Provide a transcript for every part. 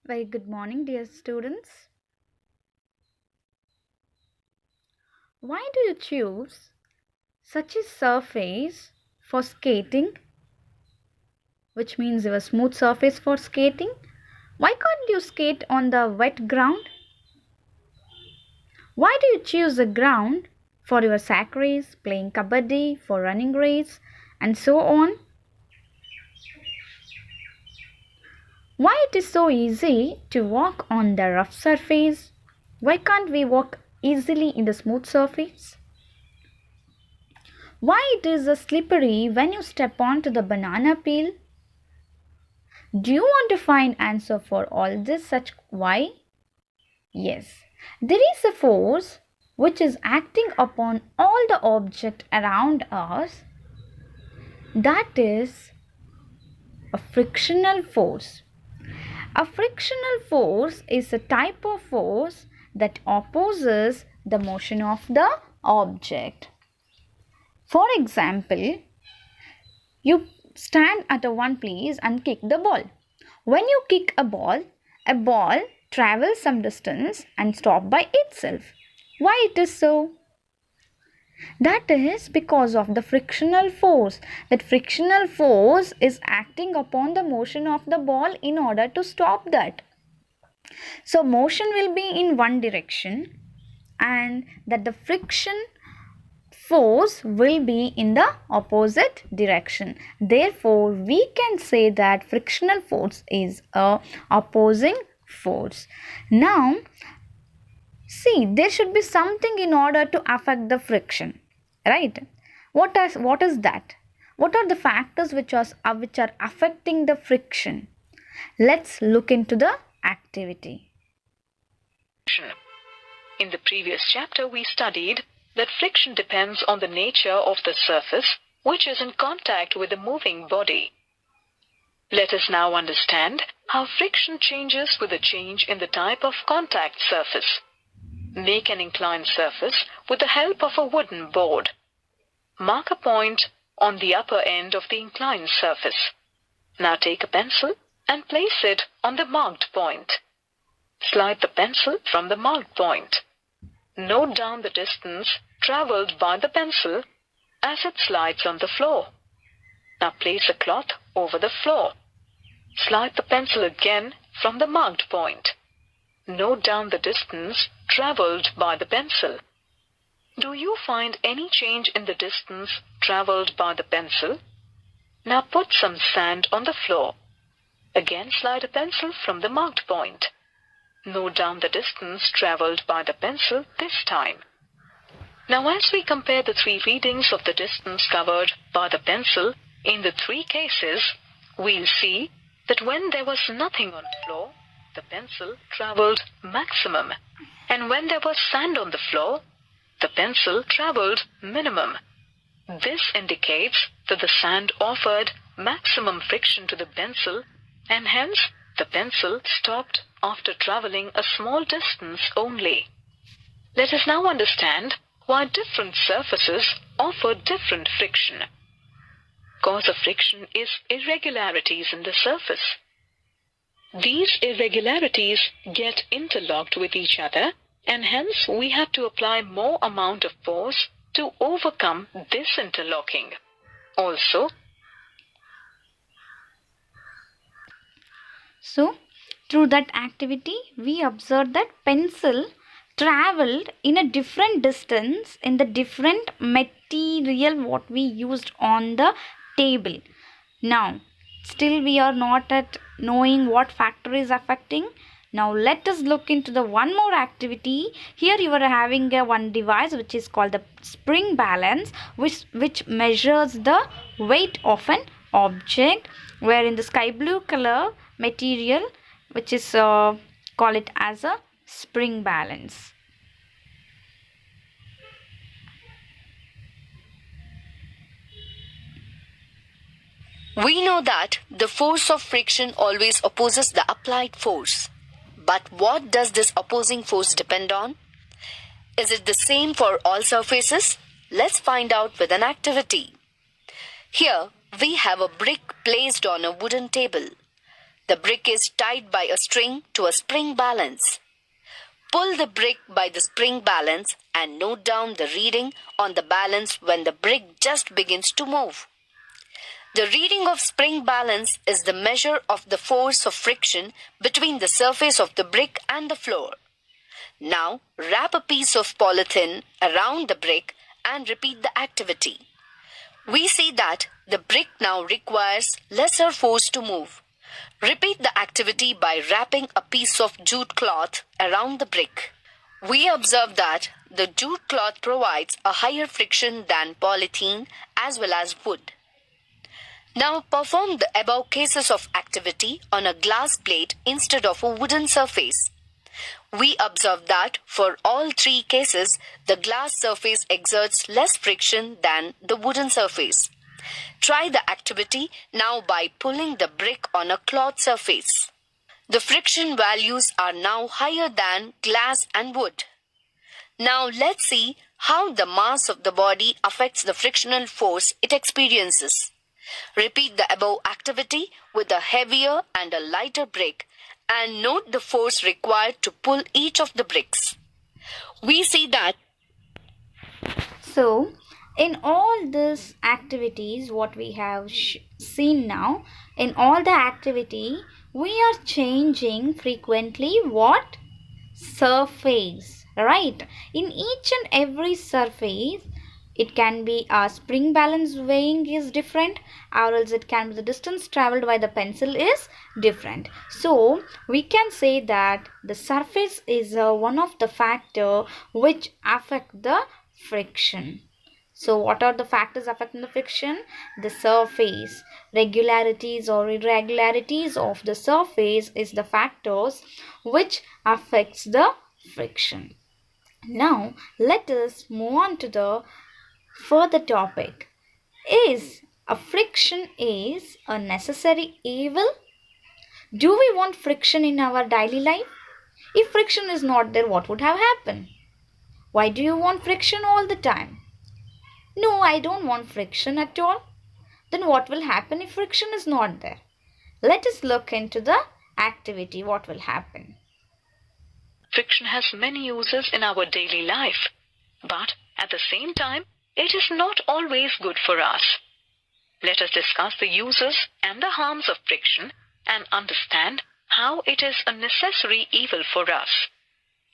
Very good morning, dear students. Why do you choose such a surface for skating, which means a smooth surface for skating? Why can't you skate on the wet ground? Why do you choose a ground for your sack race, playing kabaddi, for running race, and so on? Why it is so easy to walk on the rough surface? Why can't we walk easily in the smooth surface? Why it is slippery when you step onto the banana peel? Do you want to find answer for all this such why? Yes. There is a force which is acting upon all the object around us. That is a frictional force. A frictional force is a type of force that opposes the motion of the object. For example, you stand at a one place and kick the ball. When you kick a ball travels some distance and stop by itself. Why it is so? That is because of the frictional force. That frictional force is acting upon the motion of the ball in order to stop that. So motion will be in one direction and that the friction force will be in the opposite direction. Therefore, we can say that frictional force is a opposing force. Now, see, there should be something in order to affect the friction, right? What is that? What are the factors which are affecting the friction? Let's look into the activity. In the previous chapter, we studied that friction depends on the nature of the surface which is in contact with the moving body. Let us now understand how friction changes with the change in the type of contact surface. Make an inclined surface with the help of a wooden board. Mark a point on the upper end of the inclined surface. Now take a pencil and place it on the marked point. Slide the pencil from the marked point. Note down the distance traveled by the pencil as it slides on the floor. Now place a cloth over the floor. Slide the pencil again from the marked point. Note down the distance traveled by the pencil. Do you find any change in the distance traveled by the pencil? Now put some sand on the floor. Again slide a pencil from the marked point. Note down the distance traveled by the pencil this time. Now as we compare the three readings of the distance covered by the pencil in the three cases, we'll see that when there was nothing on the floor, the pencil traveled maximum, and when there was sand on the floor, the pencil traveled minimum. This indicates that the sand offered maximum friction to the pencil, and hence the pencil stopped after traveling a small distance only. Let us now understand why different surfaces offer different friction. Cause of friction is irregularities in the surface. These irregularities get interlocked with each other, and hence we have to apply more amount of force to overcome this interlocking. Also, So, through that activity, we observed that pencil traveled in a different distance in the different material what we used on the table. Now, still we are not at knowing what factor is affecting. Now let us look into the one more activity. Here you are having a one device which is called the spring balance, which measures the weight of an object, where in the sky blue color material which is call it as a spring balance. We know that the force of friction always opposes the applied force. But what does this opposing force depend on? Is it the same for all surfaces? Let's find out with an activity. Here we have a brick placed on a wooden table. The brick is tied by a string to a spring balance. Pull the brick by the spring balance and note down the reading on the balance when the brick just begins to move. The reading of spring balance is the measure of the force of friction between the surface of the brick and the floor. Now, wrap a piece of polythene around the brick and repeat the activity. We see that the brick now requires lesser force to move. Repeat the activity by wrapping a piece of jute cloth around the brick. We observe that the jute cloth provides a higher friction than polythene as well as wood. Now perform the above cases of activity on a glass plate instead of a wooden surface. We observe that for all three cases, the glass surface exerts less friction than the wooden surface. Try the activity now by pulling the brick on a cloth surface. The friction values are now higher than glass and wood. Now let's see how the mass of the body affects the frictional force it experiences. Repeat the above activity with a heavier and a lighter brick and note the force required to pull each of the bricks. We see that So, in all these activities, what we have seen now, in all the activity, we are changing frequently what? Surface, right? In each and every surface, it can be a spring balance weighing is different, or else it can be the distance traveled by the pencil is different. So we can say that the surface is one of the factor which affect the friction. So what are the factors affecting the friction? The surface, regularities or irregularities of the surface is the factors which affects the friction. Now let us move on to the further topic. Is a friction is a necessary evil? Do we want friction in our daily life? If friction is not there, what would have happened? Why do you want friction all the time? No, I don't want friction at all. Then what will happen if friction is not there? Let us look into the activity. What will happen? Friction has many uses in our daily life, but at the same time, it is not always good for us. Let us discuss the uses and the harms of friction and understand how it is a necessary evil for us.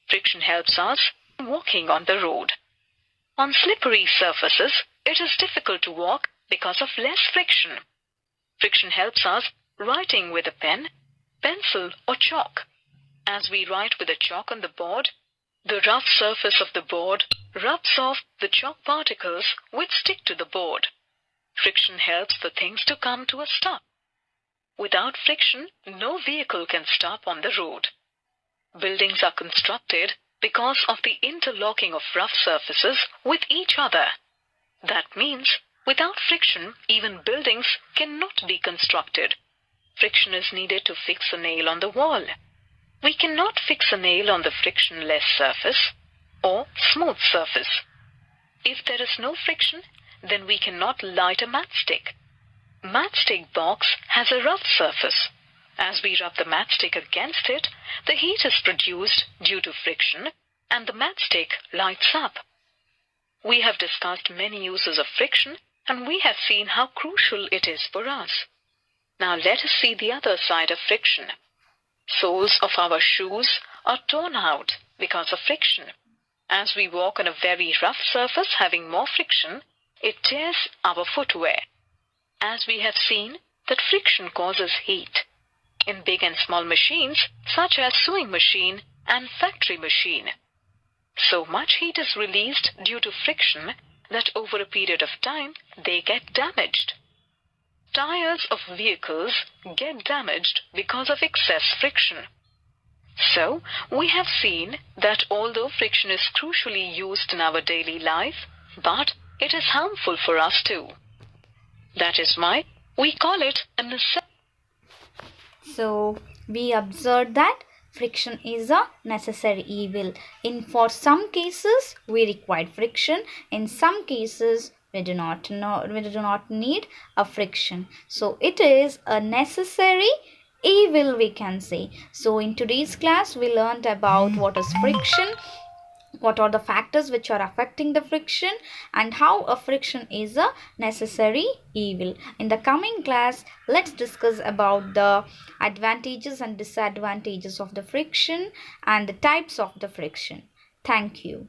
Friction helps us walking on the road. On slippery surfaces, it is difficult to walk because of less friction. Friction helps us writing with a pen, pencil or chalk. As we write with a chalk on the board, the rough surface of the board rubs off the chalk particles which stick to the board. Friction helps the things to come to a stop. Without friction, no vehicle can stop on the road. Buildings are constructed because of the interlocking of rough surfaces with each other. That means, without friction, even buildings cannot be constructed. Friction is needed to fix a nail on the wall. We cannot fix a nail on the frictionless surface or smooth surface. If there is no friction, then we cannot light a matchstick. Matchstick box has a rough surface. As we rub the matchstick against it, the heat is produced due to friction and the matchstick lights up. We have discussed many uses of friction and we have seen how crucial it is for us. Now let us see the other side of friction. Soles of our shoes are torn out because of friction. As we walk on a very rough surface having more friction, it tears our footwear. As we have seen, that friction causes heat. In big and small machines, such as sewing machine and factory machine, so much heat is released due to friction that over a period of time, they get damaged. Tires of vehicles get damaged because of excess friction. So, we have seen that although friction is crucially used in our daily life, but it is harmful for us too. That is why we call it a necessity. So, we observed that friction is a necessary evil. For some cases, we require friction. In some cases, we do not need a friction. So it is a necessary evil, we can say. So in today's class we learned about what is friction, what are the factors which are affecting the friction, and how a friction is a necessary evil. In the coming class, let's discuss about the advantages and disadvantages of the friction and the types of the friction. Thank you.